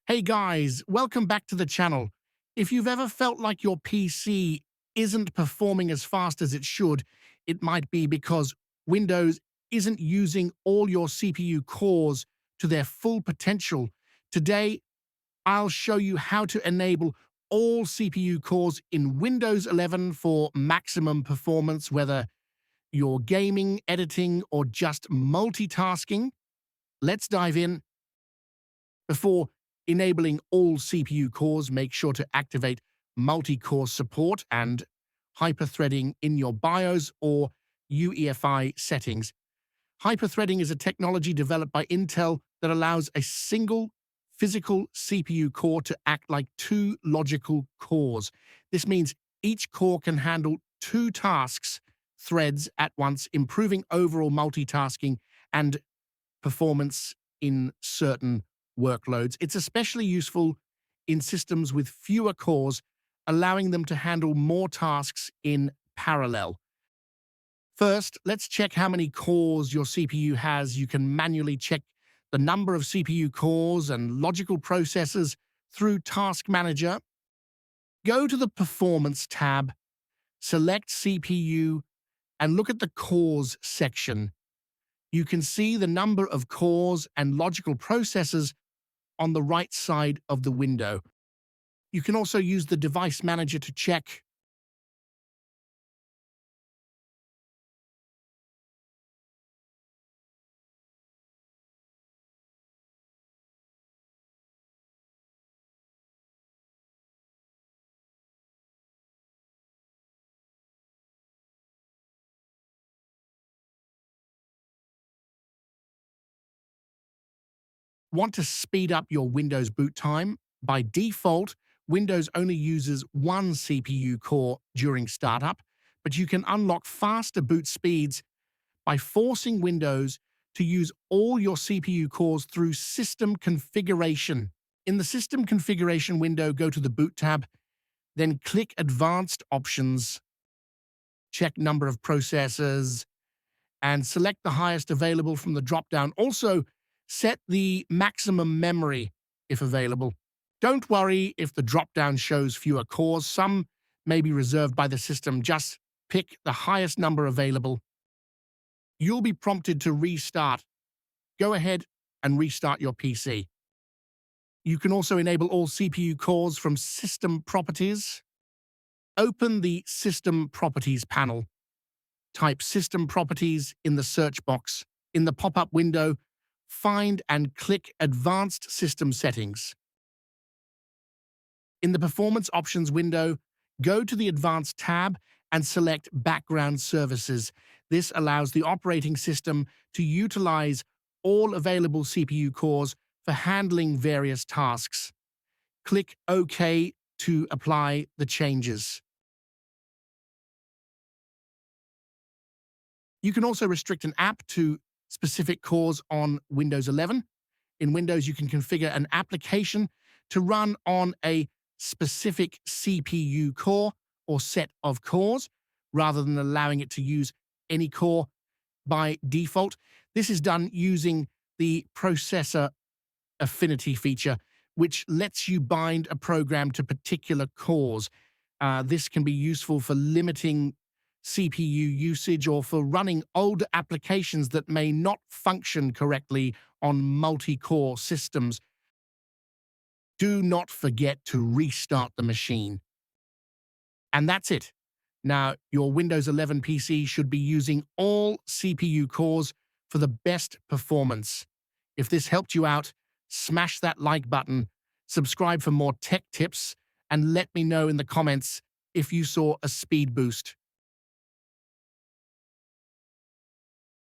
Hey guys, welcome back to the channel. If you've ever felt like your PC isn't performing as fast as it should, it might be because Windows isn't using all your CPU cores to their full potential. Today, I'll show you how to enable all CPU cores in Windows 11 for maximum performance, whether you're gaming, editing, or just multitasking. Let's dive in. Before enabling all CPU cores, make sure to activate multi-core support and hyperthreading in your BIOS or UEFI settings. Hyperthreading is a technology developed by Intel that allows a single physical CPU core to act like two logical cores. This means each core can handle two tasks, threads at once, improving overall multitasking and performance in certain workloads. It's especially useful in systems with fewer cores, allowing them to handle more tasks in parallel. First, let's check how many cores your CPU has. You can manually check the number of CPU cores and logical processors through Task Manager. Go to the Performance tab, select CPU, and look at the Cores section. You can see the number of cores and logical processors on the right side of the window. You can also use the Device Manager to check. Want to speed up your Windows boot time? By default, Windows only uses one CPU core during startup, but you can unlock faster boot speeds by forcing Windows to use all your CPU cores through System Configuration. In the System Configuration window, go to the Boot tab, then click Advanced Options, check Number of Processors, and select the highest available from the drop-down. Also, set the maximum memory if available. Don't worry if the drop-down shows fewer cores. Some may be reserved by the system. Just pick the highest number available. You'll be prompted to restart. Go ahead and restart your PC. You can also enable all CPU cores from System Properties. Open the System Properties panel. Type System Properties in the search box. In the pop-up window, find and click Advanced System Settings. In the Performance Options window, go to the Advanced tab and select Background Services. This allows the operating system to utilize all available CPU cores for handling various tasks. Click OK to apply the changes. You can also restrict an app to specific cores on Windows 11. In Windows, you can configure an application to run on a specific CPU core or set of cores, rather than allowing it to use any core by default. This is done using the processor affinity feature, which lets you bind a program to particular cores. This can be useful for limiting CPU usage or for running older applications that may not function correctly on multi-core systems. Do not forget to restart the machine. And that's it. Now, your Windows 11 PC should be using all CPU cores for the best performance. If this helped you out, smash that like button, subscribe for more tech tips, and let me know in the comments if you saw a speed boost.